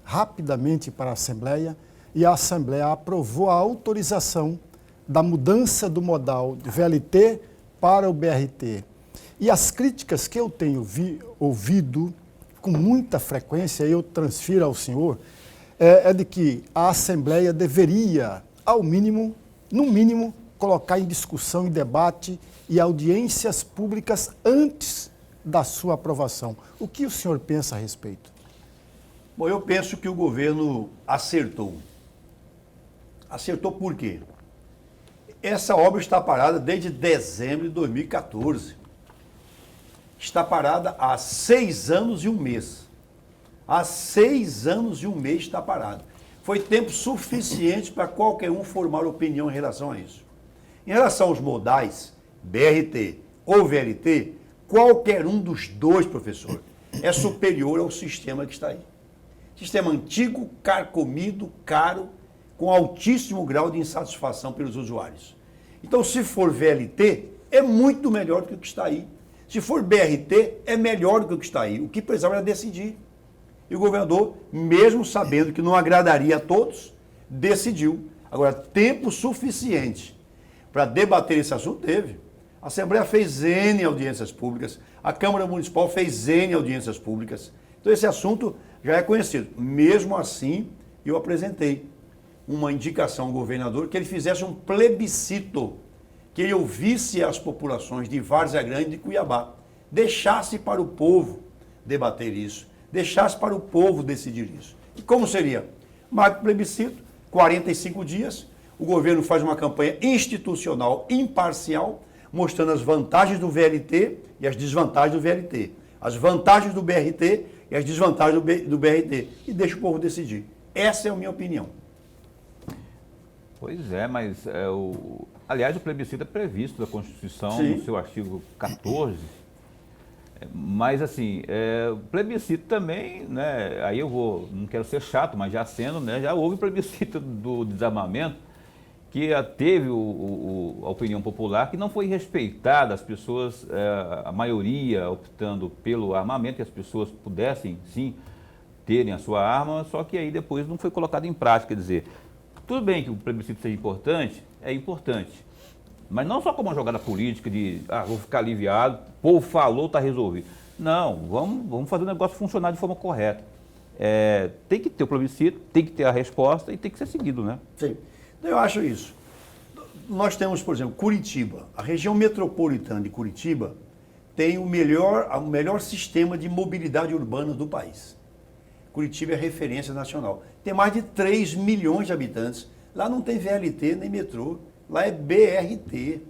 rapidamente para a Assembleia e a Assembleia aprovou a autorização da mudança do modal de VLT para o BRT. E as críticas que eu tenho ouvido com muita frequência, eu transfiro ao senhor, é de que a Assembleia deveria, ao mínimo, no mínimo, colocar em discussão, em debate e audiências públicas antes da sua aprovação. O que o senhor pensa a respeito? Bom, eu penso que o governo acertou. Acertou por quê? Essa obra está parada desde dezembro de 2014. Está parada há 6 anos e 1 mês. Há 6 anos e 1 mês está parada. Foi tempo suficiente para qualquer um formar opinião em relação a isso. Em relação aos modais, BRT ou VLT, qualquer um dos dois, professor, é superior ao sistema que está aí. Sistema antigo, carcomido, caro, com altíssimo grau de insatisfação pelos usuários. Então, se for VLT, é muito melhor do que o que está aí. Se for BRT, é melhor do que o que está aí. O que precisava era decidir. E o governador, mesmo sabendo que não agradaria a todos, decidiu. Agora, tempo suficiente para debater esse assunto teve. A Assembleia fez N audiências públicas, a Câmara Municipal fez N audiências públicas. Então, esse assunto já é conhecido. Mesmo assim, eu apresentei uma indicação ao governador que ele fizesse um plebiscito, que ele ouvisse as populações de Várzea Grande e de Cuiabá, deixasse para o povo debater isso, deixasse para o povo decidir isso. E como seria? Marca o plebiscito, 45 dias, o governo faz uma campanha institucional imparcial, mostrando as vantagens do VLT e as desvantagens do VLT, as vantagens do BRT e as desvantagens do BRT, e deixa o povo decidir. Essa é a minha opinião. Pois é, mas aliás, o plebiscito é previsto na Constituição, Sim. no seu artigo 14. Mas assim, o plebiscito também, né? Aí não quero ser chato, mas já sendo, né? Já houve plebiscito do desarmamento que teve a opinião popular que não foi respeitada, as pessoas, a maioria optando pelo armamento, que as pessoas pudessem sim terem a sua arma, só que aí depois não foi colocado em prática, quer dizer. Tudo bem que o plebiscito seja importante, é importante, mas não só como uma jogada política de, vou ficar aliviado, o povo falou, está resolvido. Não, vamos fazer o negócio funcionar de forma correta. Tem que ter o plebiscito, tem que ter a resposta e tem que ser seguido, né? Sim, eu acho isso. nós temos, por exemplo, Curitiba. A região metropolitana de Curitiba tem o melhor sistema de mobilidade urbana do país. Curitiba é referência nacional. Tem mais de 3 milhões de habitantes. Lá não tem VLT nem metrô. Lá é BRT.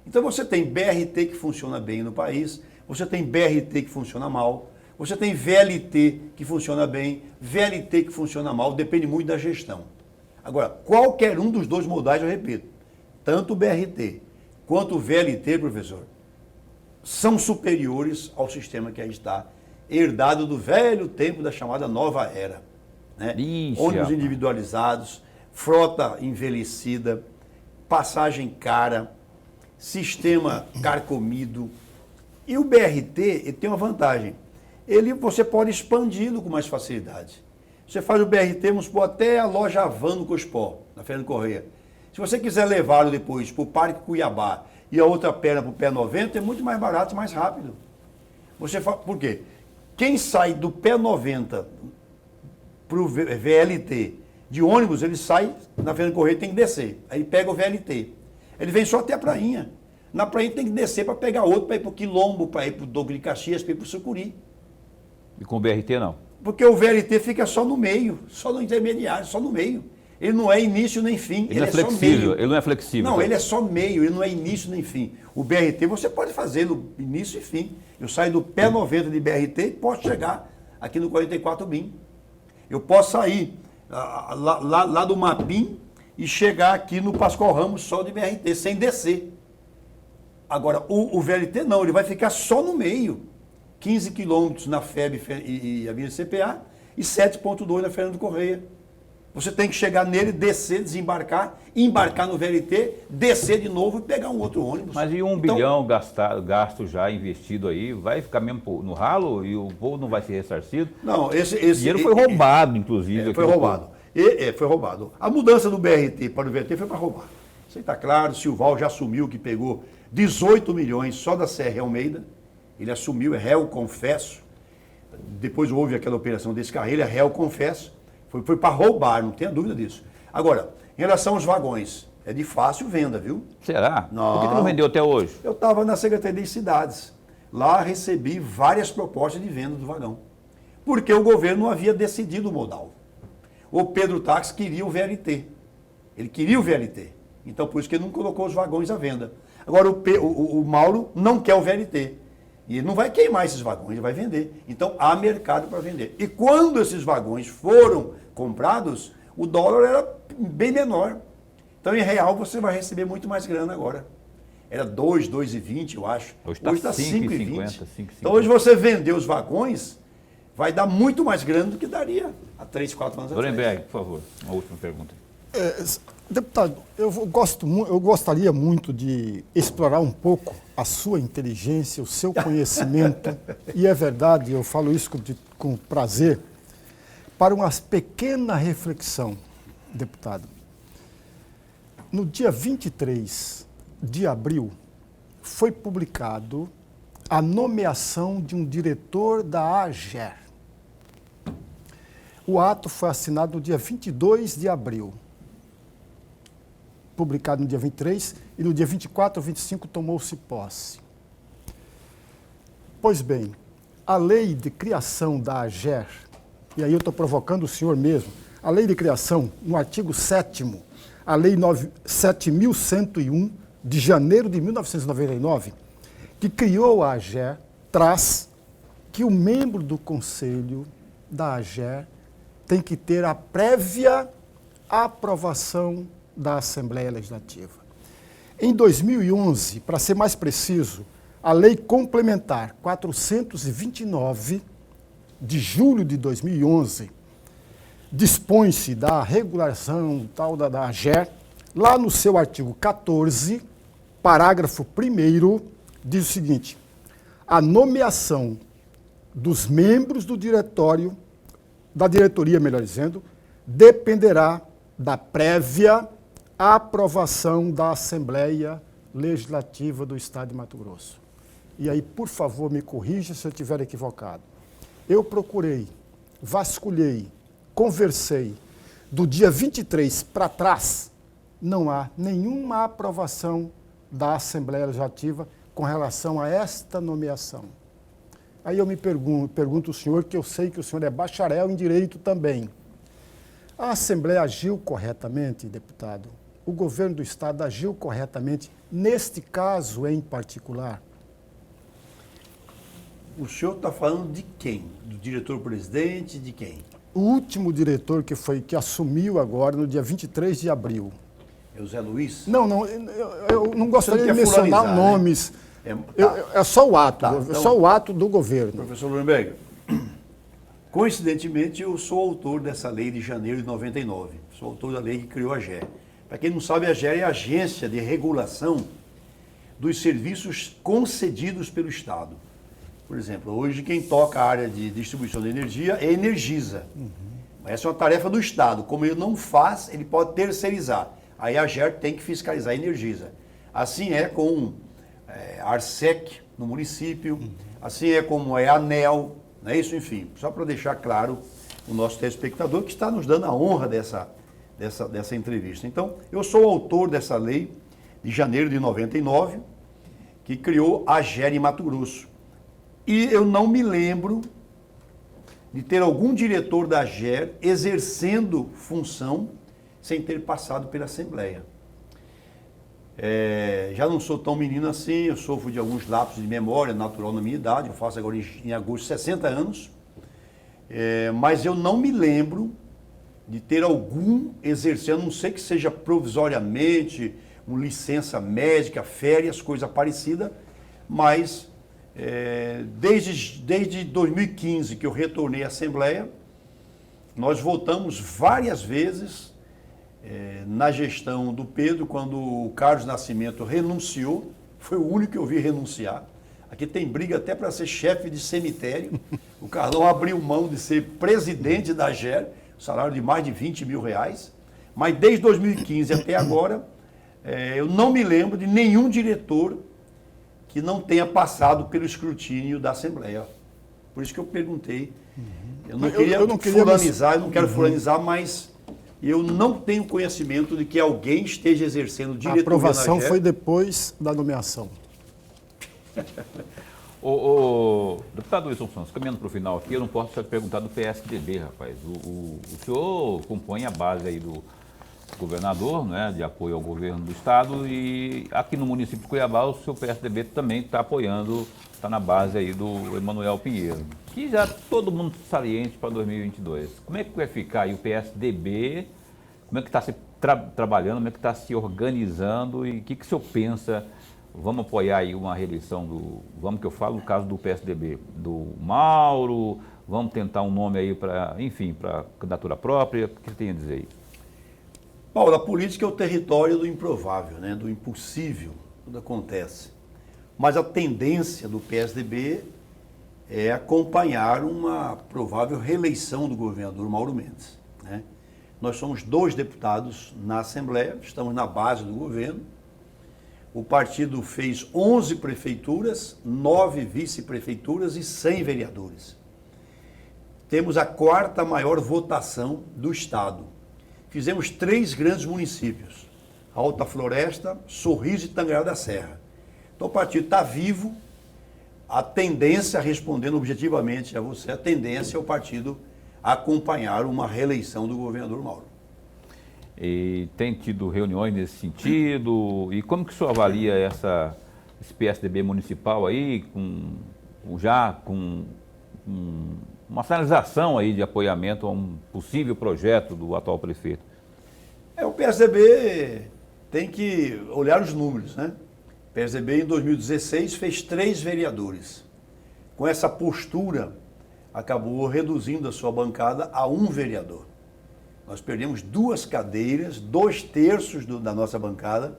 Então você tem BRT que funciona bem no país, você tem BRT que funciona mal, você tem VLT que funciona bem, VLT que funciona mal, depende muito da gestão. Agora, qualquer um dos dois modais, eu repito, tanto o BRT quanto o VLT, professor, são superiores ao sistema que aí está, herdado do velho tempo da chamada nova era. Né? Ônibus individualizados, frota envelhecida, passagem cara, sistema carcomido. E o BRT ele tem uma vantagem. Você pode expandi-lo com mais facilidade. Você faz o BRT, vamos supor, até a loja Havan no Cospó, na Fernando Corrêa. Se você quiser levá-lo depois para o Parque Cuiabá e a outra perna para o Pé 90, é muito mais barato e mais rápido. Por quê? Quem sai do Pé 90 para o VLT de ônibus, ele sai na Fernando Corrêa, tem que descer. Aí pega o VLT. Ele vem só até a Prainha. Na Prainha tem que descer para pegar outro, para ir para o Quilombo, para ir para o Douglas de Caxias, para ir para o Sucuri. E com o BRT não? Porque o VLT fica só no meio, só no intermediário, só no meio. Ele não é início nem fim, ele é flexível, ele não é flexível. Não, ele é só meio, ele não é início nem fim. O BRT você pode fazer no início e fim. Eu saio do Pé 90 de BRT e posso chegar aqui no 44 BIM. Eu posso sair lá do Mapim e chegar aqui no Pascoal Ramos só de BRT, sem descer. Agora, o VLT não, ele vai ficar só no meio. 15 quilômetros na FEB e Avenida CPA e 7,2 na Fernando Corrêa. Você tem que chegar nele, descer, desembarcar, embarcar no VLT, descer de novo e pegar um outro ônibus. Mas e 1 bilhão gasto já, investido aí, vai ficar mesmo no ralo e o povo não vai ser ressarcido? Não, esse dinheiro foi roubado, inclusive. Foi roubado. Foi roubado. A mudança do BRT para o VLT foi para roubar. Isso está claro, o Silval já assumiu que pegou 18 milhões só da Serra Almeida. Ele assumiu, é réu, confesso. Depois houve aquela operação desse carro, ele é réu, confesso. Foi para roubar, não tenha dúvida disso. Agora, em relação aos vagões, é de fácil venda, viu? Será? Não. Por que não vendeu até hoje? Eu estava na Secretaria de Cidades. Lá recebi várias propostas de venda do vagão. Porque o governo não havia decidido o modal. O Pedro Táxi queria o VLT. Ele queria o VLT. Então, por isso que ele não colocou os vagões à venda. Agora, o Mauro não quer o VLT. E ele não vai queimar esses vagões, ele vai vender. Então, há mercado para vender. E quando esses vagões foram comprados, o dólar era bem menor. Então, em real, você vai receber muito mais grana agora. Era 2,20, eu acho. Hoje está 5,50. Então, hoje você vender os vagões, vai dar muito mais grana do que daria há 3, 4 anos atrás. Dorenberg, por favor, uma última pergunta. Deputado, eu gostaria muito de explorar um pouco a sua inteligência, o seu conhecimento, e é verdade, eu falo isso com prazer, para uma pequena reflexão, deputado. No dia 23 de abril, foi publicado a nomeação de um diretor da AGER. O ato foi assinado no dia 22 de abril. Publicado no dia 23, e no dia 24 ou 25 tomou-se posse. Pois bem, a lei de criação da AGER, e aí eu estou provocando o senhor mesmo, a lei de criação, no artigo 7º, a lei 7.101, de janeiro de 1999, que criou a AGER, traz que o membro do conselho da AGER tem que ter a prévia aprovação da Assembleia Legislativa. Em 2011, para ser mais preciso, a Lei Complementar 429, de julho de 2011, dispõe-se da regulação tal da AGER, lá no seu artigo 14, parágrafo 1º, diz o seguinte: a nomeação dos membros do diretório, da diretoria, melhor dizendo, dependerá da prévia aprovação da Assembleia Legislativa do Estado de Mato Grosso. E aí, por favor, me corrija se eu estiver equivocado. Eu procurei, vasculhei, conversei, do dia 23 para trás, não há nenhuma aprovação da Assembleia Legislativa com relação a esta nomeação. Aí eu me pergunto ao senhor, que eu sei que o senhor é bacharel em direito também. A Assembleia agiu corretamente, deputado? O governo do Estado agiu corretamente neste caso em particular? O senhor está falando de quem? Do diretor-presidente, de quem? O último diretor que assumiu agora, no dia 23 de abril. É o Zé Luiz? Não, eu não gostaria de quer mencionar fulanizar, nomes. né? É só o ato, Então, só o ato do governo. Professor Lundberg, coincidentemente eu sou autor dessa lei de janeiro de 99. Sou autor da lei que criou a AGER. Para quem não sabe, a AGER é a Agência de Regulação dos Serviços Concedidos pelo Estado. Por exemplo, hoje quem toca a área de distribuição de energia é a Energisa. Essa é uma tarefa do Estado. Como ele não faz, ele pode terceirizar. Aí a AGER tem que fiscalizar a Energisa. Assim é com a Arsec no município, assim é como é a ANEEL, não é isso? Enfim, só para deixar claro o nosso telespectador que está nos dando a honra dessa entrevista. Então, eu sou o autor dessa lei de janeiro de 99, que criou a AGER em Mato Grosso. E eu não me lembro de ter algum diretor da AGER exercendo função sem ter passado pela Assembleia. Já não sou tão menino assim, eu sofro de alguns lapsos de memória natural na minha idade, eu faço agora em agosto 60 anos, mas eu não me lembro de ter algum exercendo, a não sei que seja provisoriamente, uma licença médica, férias, coisa parecida, mas desde 2015 que eu retornei à Assembleia, nós votamos várias vezes na gestão do Pedro, quando o Carlos Nascimento renunciou, foi o único que eu vi renunciar. Aqui tem briga até para ser chefe de cemitério. O Carlão abriu mão de ser presidente da AGER, salário de mais de 20 mil reais. Mas desde 2015 até agora, eu não me lembro de nenhum diretor que não tenha passado pelo escrutínio da Assembleia. Por isso que eu perguntei. Eu não queria fulanizar, eu não quero fulanizar, mas eu não tenho conhecimento de que alguém esteja exercendo diretoria. A aprovação foi depois da nomeação. Deputado Wilson Santos, caminhando para o final aqui, eu não posso te perguntar do PSDB, rapaz. O senhor compõe a base aí do governador, né, de apoio ao governo do estado, e aqui no município de Cuiabá o seu PSDB também está apoiando, está na base aí do Emanuel Pinheiro, que já todo mundo saliente para 2022. Como é que vai ficar aí o PSDB? Como é que está se trabalhando? Como é que está se organizando? E o que o senhor pensa? Vamos apoiar aí uma reeleição vamos que eu falo no caso do PSDB, do Mauro, vamos tentar um nome aí para, enfim, para candidatura própria, o que você tem a dizer aí? Paulo, a política é o território do improvável, né? Do impossível, tudo acontece. Mas a tendência do PSDB é acompanhar uma provável reeleição do governador Mauro Mendes, né? Nós somos 2 deputados na Assembleia, estamos na base do governo. O partido fez 11 prefeituras, 9 vice-prefeituras e 100 vereadores. Temos a 4ª maior votação do estado. Fizemos 3 grandes municípios, Alta Floresta, Sorriso e Tangará da Serra. Então o partido está vivo, a tendência, respondendo objetivamente a você, a tendência é o partido acompanhar uma reeleição do governador Mauro. E tem tido reuniões nesse sentido, e como que o senhor avalia esse PSDB municipal aí, com uma sinalização aí de apoiamento a um possível projeto do atual prefeito? O PSDB tem que olhar os números, né? O PSDB em 2016 fez 3 vereadores. Com essa postura, acabou reduzindo a sua bancada a 1 vereador. Nós perdemos 2 cadeiras, 2/3 da nossa bancada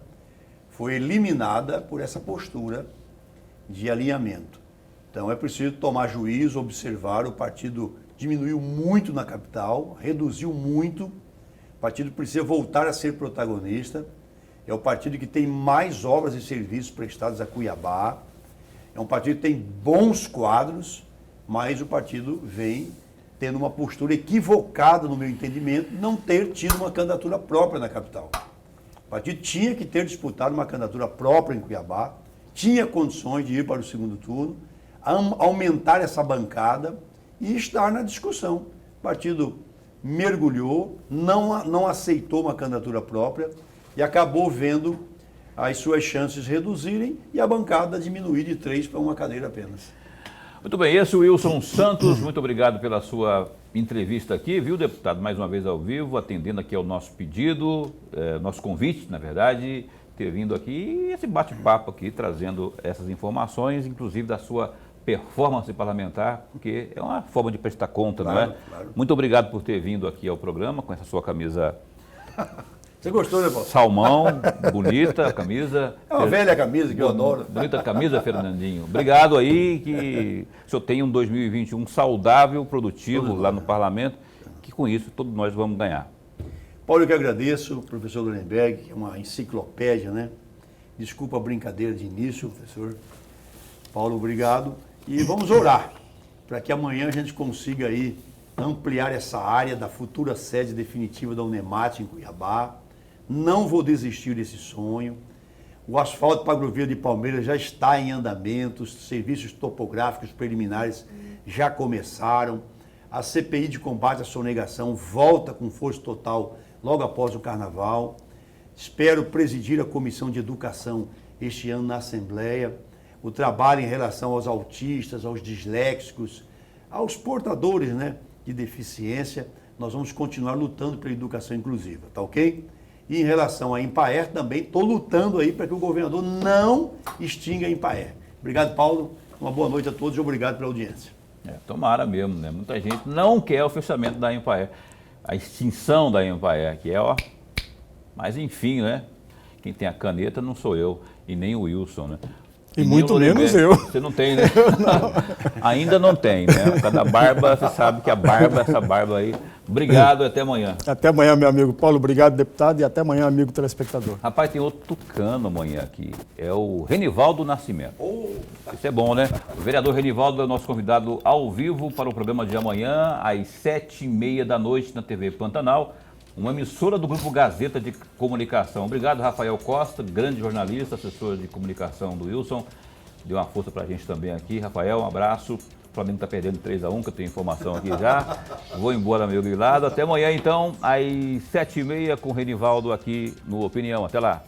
foi eliminada por essa postura de alinhamento. Então é preciso tomar juízo, observar, o partido diminuiu muito na capital, reduziu muito, o partido precisa voltar a ser protagonista, é o partido que tem mais obras e serviços prestados a Cuiabá, é um partido que tem bons quadros, mas o partido vem tendo uma postura equivocada, no meu entendimento, não ter tido uma candidatura própria na capital. partido tinha que ter disputado uma candidatura própria em Cuiabá, tinha condições de ir para o segundo turno, aumentar essa bancada e estar na discussão. O partido mergulhou, não aceitou uma candidatura própria e acabou vendo as suas chances reduzirem e a bancada diminuir de 3 para uma cadeira apenas. Muito bem, esse é o Wilson Santos, muito obrigado pela sua entrevista aqui, viu, deputado? Mais uma vez ao vivo, atendendo aqui ao nosso pedido, nosso convite, na verdade, ter vindo aqui e esse bate-papo aqui, trazendo essas informações, inclusive da sua performance parlamentar, porque é uma forma de prestar conta, claro, não é? Claro. Muito obrigado por ter vindo aqui ao programa com essa sua camisa... Você gostou, né, Paulo? Salmão, bonita a camisa. É uma velha camisa que eu adoro. Bonita camisa, Fernandinho. Obrigado aí, que o senhor tenha um 2021 saudável, produtivo lá no parlamento, que com isso todos nós vamos ganhar. Paulo, eu que agradeço, professor Lurenberg, que é uma enciclopédia, né? Desculpa a brincadeira de início, professor. Paulo, obrigado. E vamos orar, para que amanhã a gente consiga aí ampliar essa área da futura sede definitiva da Unemate em Cuiabá. Não vou desistir desse sonho. O asfalto para a Agrovia de Palmeiras já está em andamento, os serviços topográficos preliminares já começaram. A CPI de combate à sonegação volta com força total logo após o Carnaval. Espero presidir a Comissão de Educação este ano na Assembleia. O trabalho em relação aos autistas, aos disléxicos, aos portadores, né, de deficiência, nós vamos continuar lutando pela educação inclusiva, tá ok? E em relação à Empaer também, estou lutando aí para que o governador não extinga a Empaer. Obrigado, Paulo. Uma boa noite a todos e obrigado pela audiência. Tomara mesmo, né? Muita gente não quer o fechamento da Empaer, a extinção da Empaer, que é, ó... Mas enfim, né? Quem tem a caneta não sou eu e nem o Wilson, né? E muito menos eu. Você não tem, né? Não. Ainda não tem, né? Cada barba, você sabe que essa barba aí. Obrigado e até amanhã. Até amanhã, meu amigo Paulo. Obrigado, deputado. E até amanhã, amigo telespectador. Rapaz, tem outro tucano amanhã aqui. É o Renivaldo Nascimento. Isso é bom, né? O vereador Renivaldo é o nosso convidado ao vivo para o programa de amanhã, às 7h30 da noite, na TV Pantanal. Uma emissora do Grupo Gazeta de Comunicação. Obrigado, Rafael Costa, grande jornalista, assessor de comunicação do Wilson. Deu uma força pra gente também aqui. Rafael, um abraço. O Flamengo tá perdendo 3-1, que eu tenho informação aqui já. Vou embora, meu grilado. Até amanhã, então, às 7h30, com o Renivaldo aqui no Opinião. Até lá.